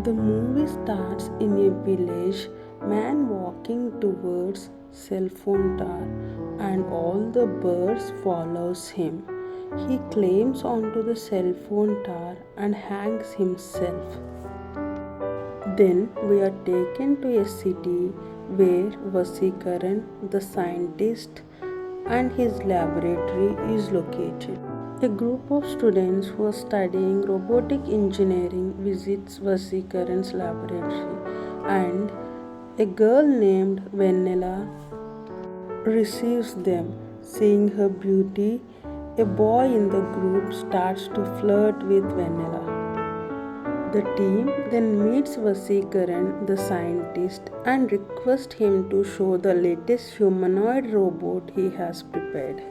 The movie starts in a village man walking towards cell phone tower and all the birds follows him. He climbs onto the cell phone tower and hangs himself. Then we are taken to a city where Vasikaran, the scientist, and his laboratory is located. A group of students who are studying robotic engineering visits Vasikaran's laboratory, and a girl named Vanilla receives them. Seeing her beauty, a boy in the group starts to flirt with Vanilla. The team then meets Vasikaran, the scientist, and requests him to show the latest humanoid robot he has prepared.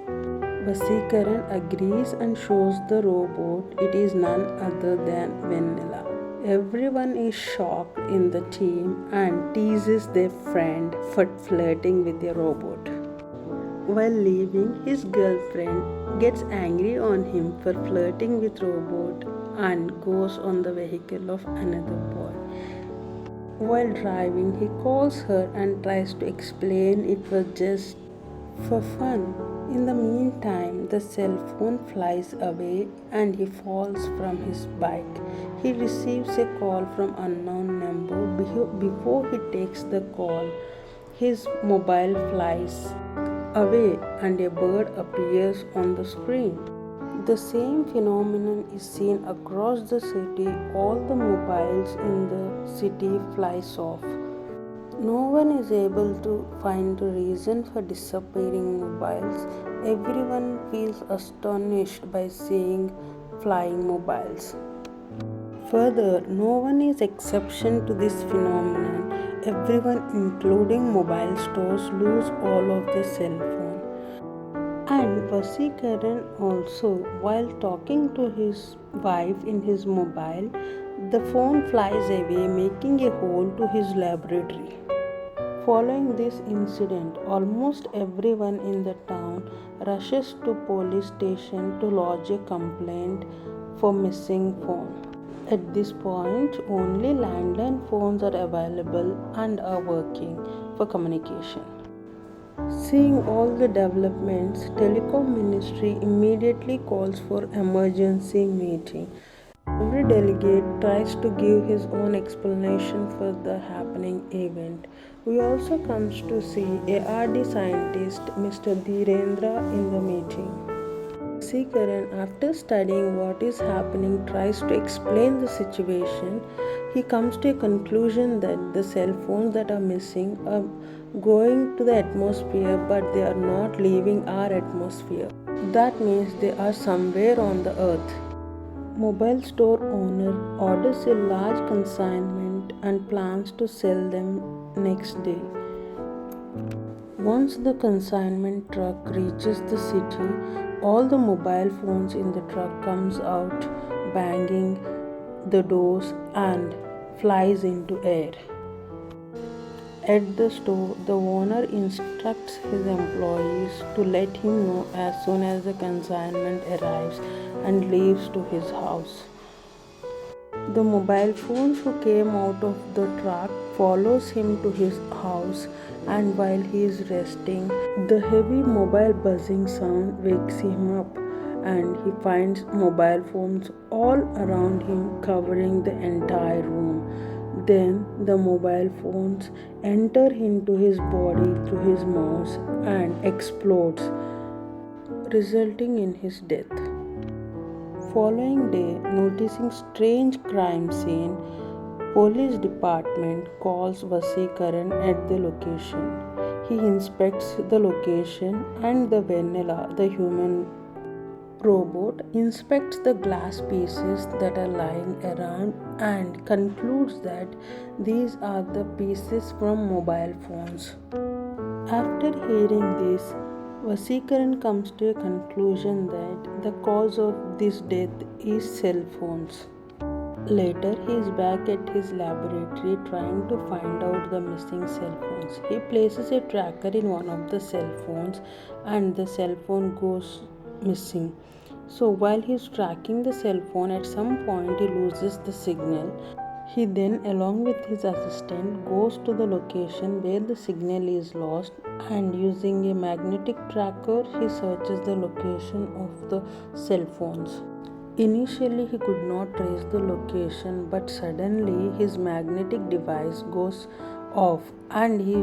Vasikaran agrees and shows the robot. It is none other than Vanilla. Everyone is shocked in the team and teases their friend for flirting with a robot. While leaving, his girlfriend gets angry on him for flirting with robot and goes on the vehicle of another boy. While driving, he calls her and tries to explain it was just for fun. In the meantime, the cell phone flies away and he falls from his bike. He receives a call from unknown number. Before he takes the call, his mobile flies away and a bird appears on the screen. The same phenomenon is seen across the city. All the mobiles in the city flies off. No one is able to find the reason for disappearing mobiles. Everyone feels astonished by seeing flying mobiles. Further, no one is exception to this phenomenon. Everyone, including mobile stores, lose all of their cell phone. And Vasikaran also, while talking to his wife in his mobile, the phone flies away, making a hole to his laboratory. Following this incident, almost everyone in the town rushes to police station to lodge a complaint for missing phone. At this point, only landline phones are available and are working for communication. Seeing all the developments, Telecom Ministry immediately calls for emergency meeting. Every delegate tries to give his own explanation for the happening event. We also comes to see a RD scientist, Mr. Dhirendra, in the meeting. Vasikaran, after studying what is happening, tries to explain the situation. He comes to a conclusion that the cell phones that are missing are going to the atmosphere, but they are not leaving our atmosphere. That means they are somewhere on the earth. Mobile store owner orders a large consignment and plans to sell them next day. Once the consignment truck reaches the city, all the mobile phones in the truck comes out, banging the doors and flies into air. At the store, the owner instructs his employees to let him know as soon as the consignment arrives and leaves to his house. The mobile phones who came out of the truck follows him to his house, and while he is resting, the heavy mobile buzzing sound wakes him up and he finds mobile phones all around him covering the entire room. Then the mobile phones enter into his body through his mouth and explodes, resulting in his death. Following day, noticing strange crime scene, police department calls Vasikaran at the location. He inspects the location and the Vanilla, the human robot, inspects the glass pieces that are lying around and concludes that these are the pieces from mobile phones. After hearing this, Vasikaran comes to a conclusion that the cause of this death is cell phones. Later, he is back at his laboratory trying to find out the missing cell phones. He places a tracker in one of the cell phones and the cell phone goes missing. So while he is tracking the cell phone, at some point he loses the signal. He then, along with his assistant, goes to the location where the signal is lost and using a magnetic tracker, he searches the location of the cell phones. Initially, he could not trace the location, but suddenly his magnetic device goes off and he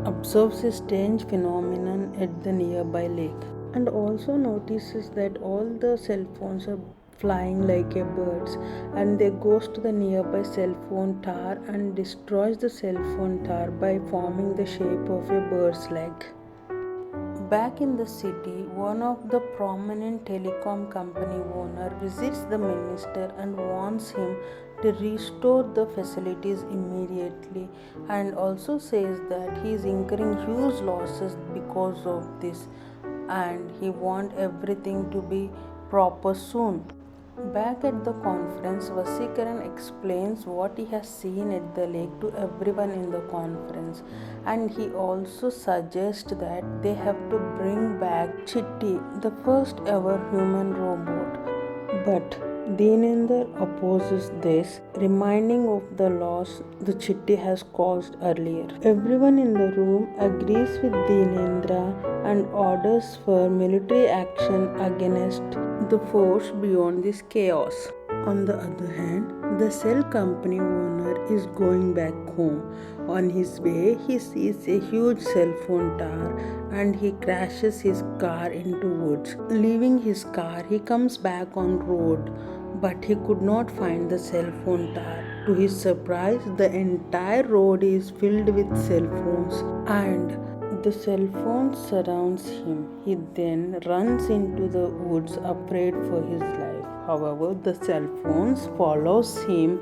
observes a strange phenomenon at the nearby lake. And also notices that all the cell phones are flying like a birds, and they goes to the nearby cell phone tower and destroys the cell phone tower by forming the shape of a bird's leg. Back in the city, one of the prominent telecom company owner visits the minister and warns him to restore the facilities immediately, and also says that he is incurring huge losses because of this and he wants everything to be proper soon. Back at the conference, Vasikaran explains what he has seen at the lake to everyone in the conference, and he also suggests that they have to bring back Chitti, the first ever human robot. But Dinendra opposes this, reminding of the loss the Chitti has caused earlier. Everyone in the room agrees with Dinendra and orders for military action against the force beyond this chaos. On the other hand, the cell company owner is going back home. On his way, he sees a huge cell phone tower and he crashes his car into woods. Leaving his car, he comes back on road, but he could not find the cell phone tower. To his surprise, the entire road is filled with cell phones and the cell phone surrounds him. He then runs into the woods afraid for his life. However, the cell phones follows him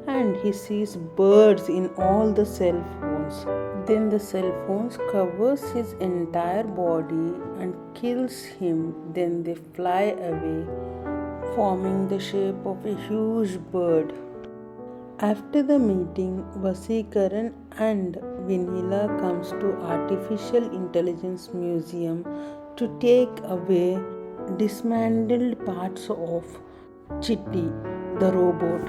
and he sees birds in all the cell phones. Then the cell phones covers his entire body and kills him. Then they fly away, forming the shape of a huge bird. After the meeting, Vasikaran and Vinila comes to Artificial Intelligence Museum to take away dismantled parts of Chitti, the robot.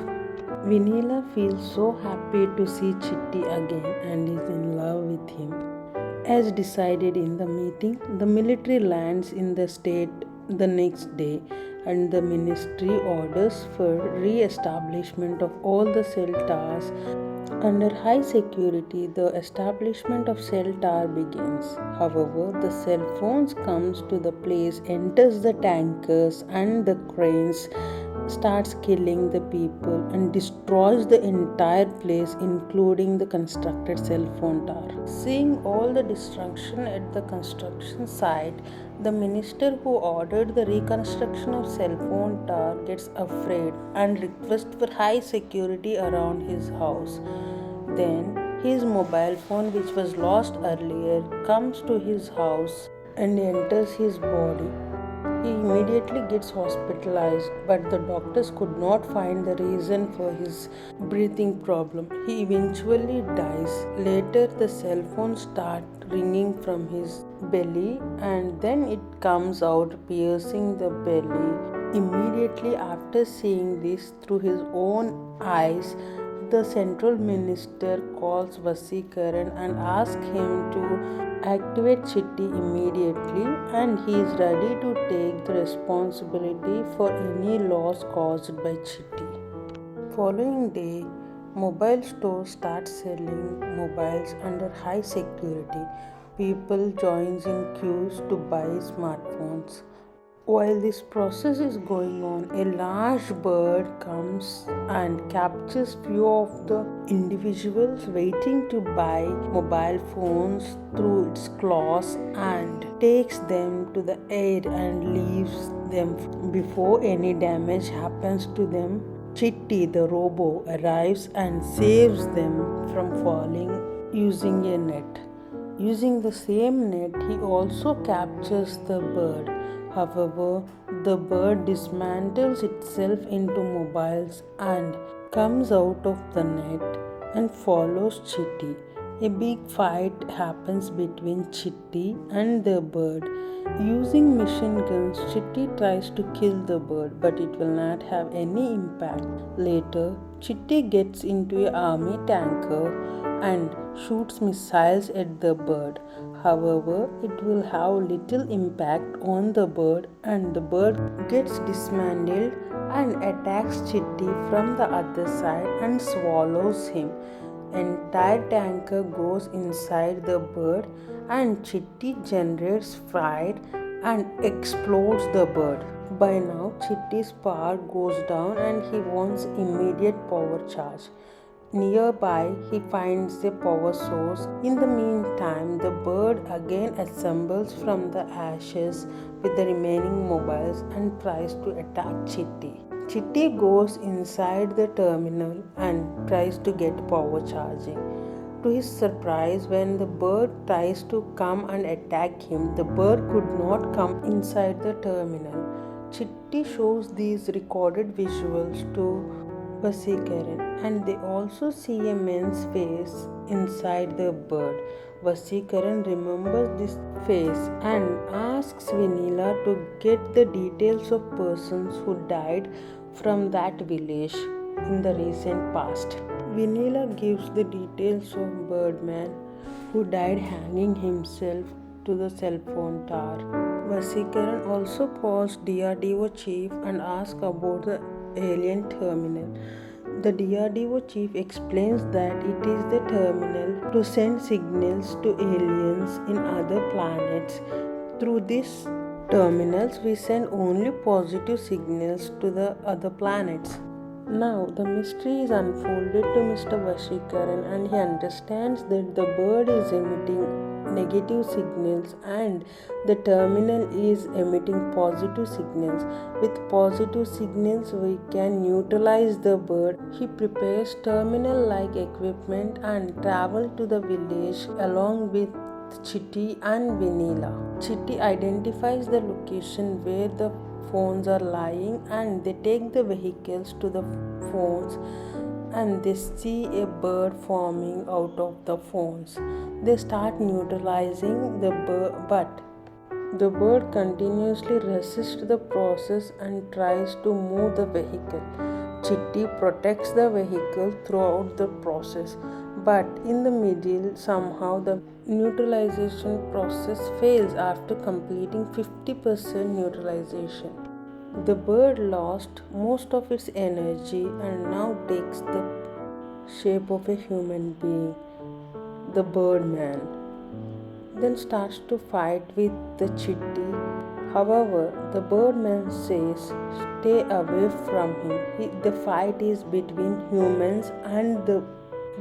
Vinila feels so happy to see Chitti again and is in love with him. As decided in the meeting, the military lands in the state the next day and the ministry orders for re-establishment of all the cell towers. Under high security, the establishment of cell tower begins. However, the cell phones comes to the place, enters the tankers and the cranes, starts killing the people and destroys the entire place including the constructed cell phone tower. Seeing all the destruction at the construction site, the minister who ordered the reconstruction of cell phone tower gets afraid and requests for high security around his house. Then his mobile phone, which was lost earlier, comes to his house and enters his body. He immediately gets hospitalized, but the doctors could not find the reason for his breathing problem. He eventually dies. Later, the cell phone starts ringing from his belly and then it comes out piercing the belly. Immediately after seeing this through his own eyes, the central minister calls Vasikaran and asks him to activate Chitti immediately, and he is ready to take the responsibility for any loss caused by Chitti. Following day, mobile stores start selling mobiles under high security. People joins in queues to buy smartphones. While this process is going on, a large bird comes and captures few of the individuals waiting to buy mobile phones through its claws and takes them to the air and leaves them before any damage happens to them. Chitti, the ROBO, arrives and saves them from falling using a net. Using the same net, he also captures the bird. However, the bird dismantles itself into mobiles and comes out of the net and follows Chitti. A big fight happens between Chitty and the bird. Using machine guns, Chitty tries to kill the bird, but it will not have any impact. Later, Chitty gets into an army tanker and shoots missiles at the bird. However, it will have little impact on the bird, and the bird gets dismantled and attacks Chitty from the other side and swallows him. Entire tanker goes inside the bird, and Chitty generates fire and explodes the bird. By now, Chitty's power goes down and he wants immediate power charge. Nearby, he finds a power source. In the meantime, the bird again assembles from the ashes with the remaining mobiles and tries to attack Chitty. Chitty goes inside the terminal and tries to get power charging. To his surprise, when the bird tries to come and attack him, the bird could not come inside the terminal. Chitty shows these recorded visuals to Vasikaran, and they also see a man's face inside the bird. Vasikaran remembers this face and asks Vanilla to get the details of persons who died from that village in the recent past. Vanilla gives the details of Birdman who died hanging himself to the cell phone tower. Vasikaran also calls DRDO chief and asks about the alien terminal. The DRDO chief explains that it is the terminal to send signals to aliens in other planets. Through these terminals, we send only positive signals to the other planets. Now, the mystery is unfolded to Mr. Vasikaran, and he understands that the bird is emitting negative signals and the terminal is emitting positive signals. With positive signals, we can neutralize the bird. He prepares terminal-like equipment and travels to the village along with Chitty and Vanilla. Chitty identifies the location where the phones are lying, and they take the vehicles to the phones and they see a bird forming out of the phones. They start neutralizing the bird, but the bird continuously resists the process and tries to move the vehicle. Chitty protects the vehicle throughout the process, but in the middle, somehow the neutralization process fails after completing 50% neutralization. The bird lost most of its energy and now takes the shape of a human being. The birdman then starts to fight with the Chitty. However, the birdman says, "Stay away from him." The fight is between humans and the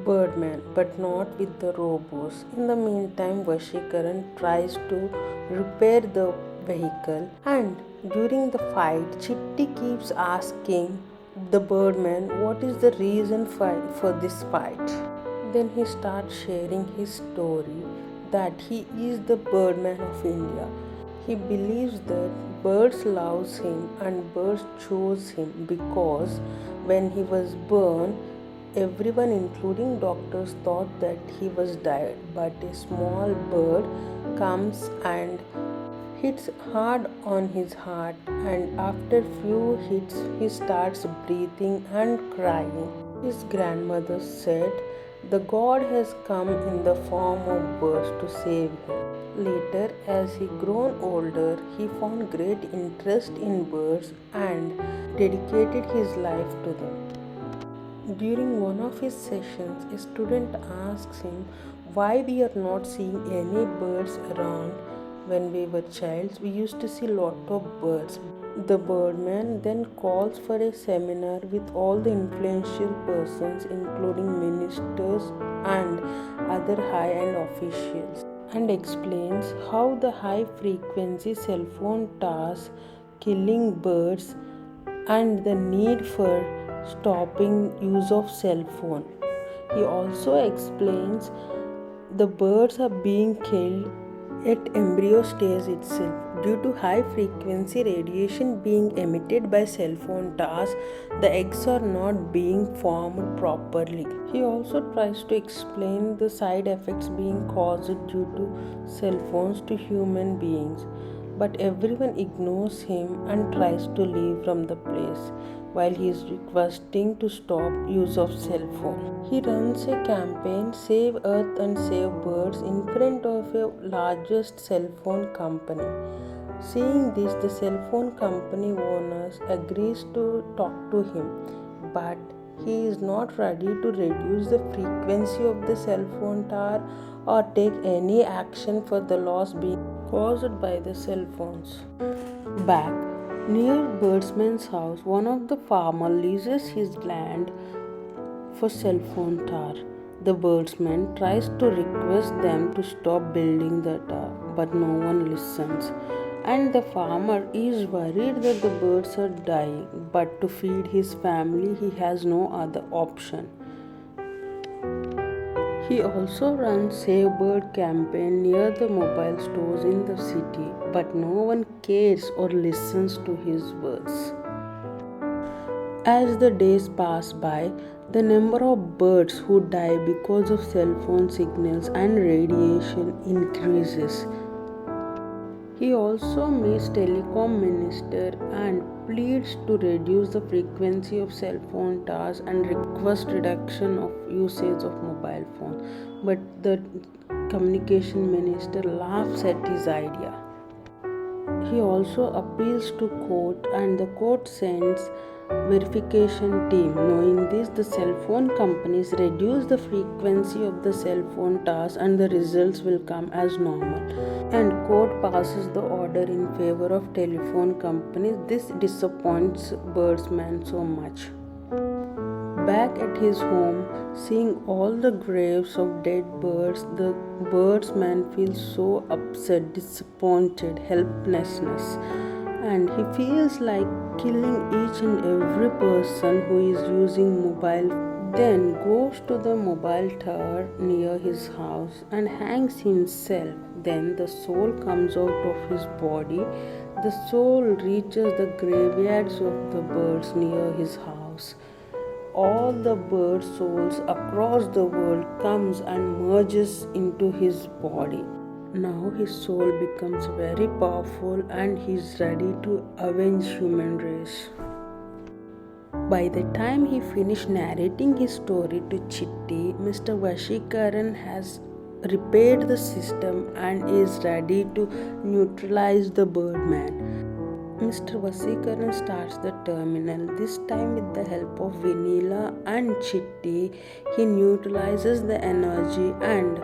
birdman, but not with the robots. In the meantime, Vasikaran tries to repair the vehicle, and during the fight, Chitty keeps asking the birdman what is the reason for this fight. Then he starts sharing his story that he is the birdman of India. He believes that birds loves him and birds chose him because when he was born, everyone including doctors thought that he was dead, but a small bird comes and hits hard on his heart, and after few hits he starts breathing and crying. His grandmother said the god has come in the form of birds to save him. Later, as he grown older, he found great interest in birds and dedicated his life to them. During one of his sessions, a student asks him why we are not seeing any birds around. When we were childs, we used to see lot of birds. The birdman then calls for a seminar with all the influential persons, including ministers and other high-end officials, and explains how the high-frequency cell phone towers killing birds and the need for stopping use of cell phone. He also explains the birds are being killed at embryo stage itself Due to high frequency radiation being emitted by cell phone towers, the eggs are not being formed properly. He also tries to explain the side effects being caused due to cell phones to human beings, but everyone ignores him and tries to leave from the place while he is requesting to stop use of cell phone. He runs a campaign Save Earth and Save Birds in front of a largest cell phone company. Seeing this, the cell phone company owners agrees to talk to him, but he is not ready to reduce the frequency of the cell phone tower or take any action for the loss being caused by the cell phones. Back near Birdsman's house, one of the farmer leases his land for cell phone tower. The birdsman tries to request them to stop building the tower, but no one listens. And the farmer is worried that the birds are dying, but to feed his family he has no other option. He also runs Save Bird campaign near the mobile stores in the city, but no one cares or listens to his words. As the days pass by, the number of birds who die because of cell phone signals and radiation increases. He also meets telecom minister and pleads to reduce the frequency of cell phone towers and request reduction of usage of mobile phone. But the communication minister laughs at his idea. He also appeals to court and the court sends verification team. Knowing this, the cell phone companies reduce the frequency of the cell phone towers and the results will come as normal. And court passes the order in favor of telephone companies. This disappoints Birdsman so much. Back at his home, seeing all the graves of dead birds, the birdsman feels so upset, disappointed, helplessness, and he feels like killing each and every person who is using mobile. Then goes to the mobile tower near his house and hangs himself. Then the soul comes out of his body. The soul reaches the graveyards of the birds near his house. All the bird souls across the world comes and merges into his body. Now his soul becomes very powerful and he is ready to avenge human race. By the time he finished narrating his story to Chitti, Mr. Vashikaran has repaired the system and is ready to neutralize the birdman. Mr. Vasikaran starts the terminal. This time with the help of Vanilla and Chitti, he neutralizes the energy and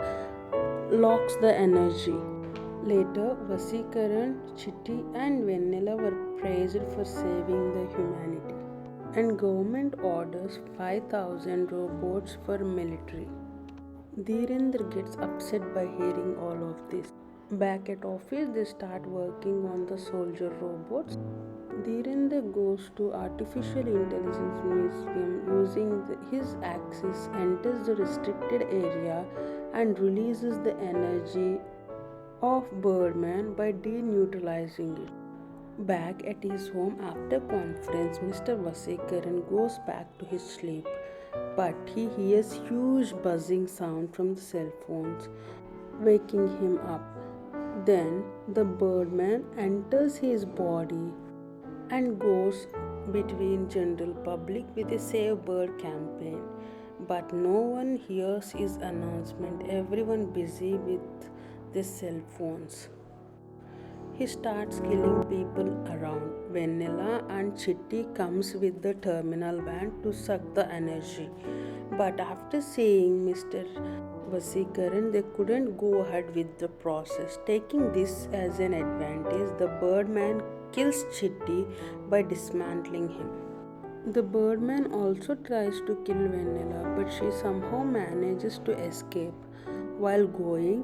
locks the energy. Later, Vasikaran, Chitti and Vanilla were praised for saving the humanity. And government orders 5,000 robots for military. Dhirendra gets upset by hearing all of this. Back at office, they start working on the soldier robots. Dhirendra goes to Artificial Intelligence Museum using his axis, enters the restricted area and releases the energy of Birdman by deneutralizing it. Back at his home after conference, Mr. Vasikaran goes back to his sleep, but he hears huge buzzing sound from the cell phones, waking him up. Then the birdman enters his body and goes between general public with a Save Bird campaign. But no one hears his announcement, everyone busy with their cell phones. He starts killing people around. Vanilla and Chitti comes with the terminal van to suck the energy. But after seeing Mr. Vasikaran, they couldn't go ahead with the process. Taking this as an advantage, the birdman kills Chitti by dismantling him. The birdman also tries to kill Vanilla, but she somehow manages to escape. While going,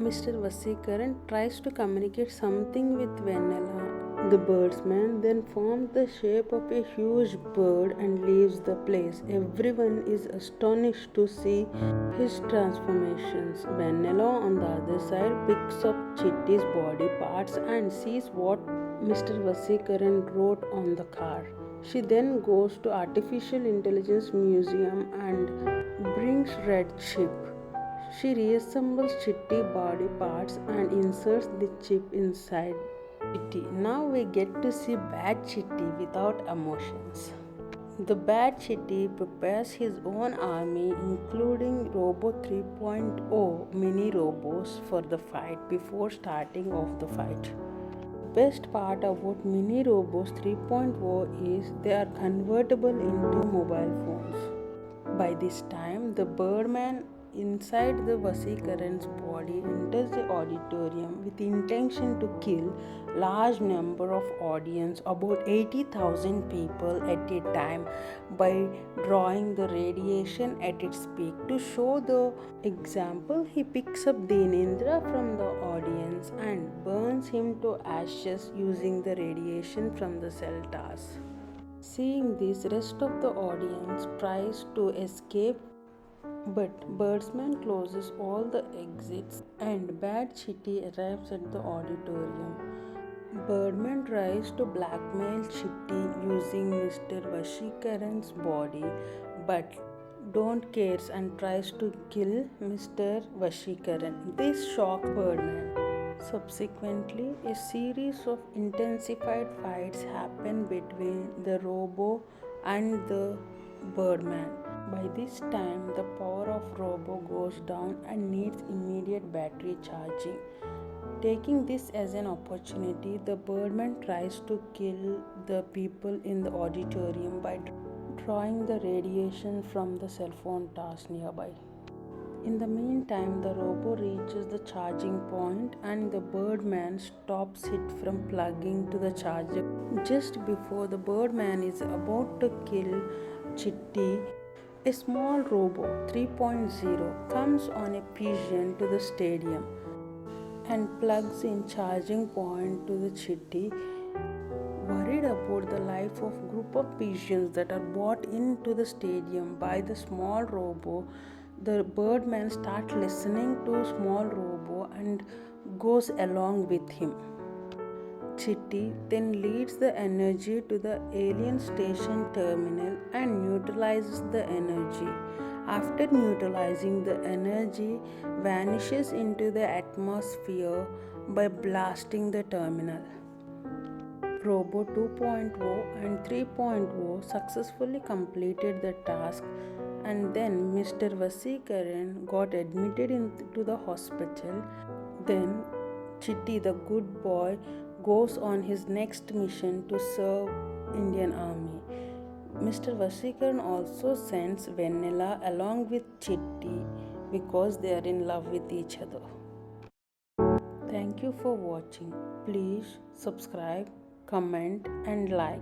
Mr. Vasikaran tries to communicate something with Vanilla. The birdsman then forms the shape of a huge bird and leaves the place. Everyone is astonished to see his transformations. Vanilla, on the other side, picks up Chitty's body parts and sees what Mr. Vasikaran wrote on the car. She then goes to Artificial Intelligence Museum and brings Red Chip. She reassembles Chitty body parts and inserts the chip inside Chitty. Now we get to see Bad Chitty without emotions. The Bad Chitty prepares his own army, including Robo 3.0 mini robos, for the fight before starting off the fight. The best part about mini robos 3.0 is they are convertible into mobile phones. By this time, the Birdman inside the Vasikaran's body enters the auditorium with the intention to kill large number of audience, about 80,000 people at a time, by drawing the radiation at its peak. To show the example, he picks up Dinendra from the audience and burns him to ashes using the radiation from the cell towers. Seeing this, rest of the audience tries to escape, but Birdsman closes all the exits and Bad Chitty arrives at the auditorium. Birdman tries to blackmail Chitty using Mr. Vashikaran's body, but don't cares and tries to kill Mr. Vashikaran. This shocks Birdman. Subsequently, a series of intensified fights happen between the Robo and the Birdman. By this time, the power of Robo goes down and needs immediate battery charging. Taking this as an opportunity, the Birdman tries to kill the people in the auditorium by drawing the radiation from the cell phone towers nearby. In the meantime, the Robo reaches the charging point and the Birdman stops it from plugging to the charger. Just before the Birdman is about to kill Chitty, a small Robo 3.0 comes on a pigeon to the stadium and plugs in charging point to the Chitty. Worried about the life of group of pigeons that are brought into the stadium by the small Robo, the Birdman starts listening to small Robo and goes along with him. Chitty then leads the energy to the alien station terminal and neutralizes the energy. After neutralizing the energy, vanishes into the atmosphere by blasting the terminal. Robo 2.0 and 3.0 successfully completed the task, and then Mr. Vasikaran got admitted into the hospital. Then Chitty, the good boy, goes on his next mission to serve Indian Army. Mr. Vasikaran also sends Vanilla along with Chitty because they are in love with each other. Thank you for watching. Please subscribe, comment and like.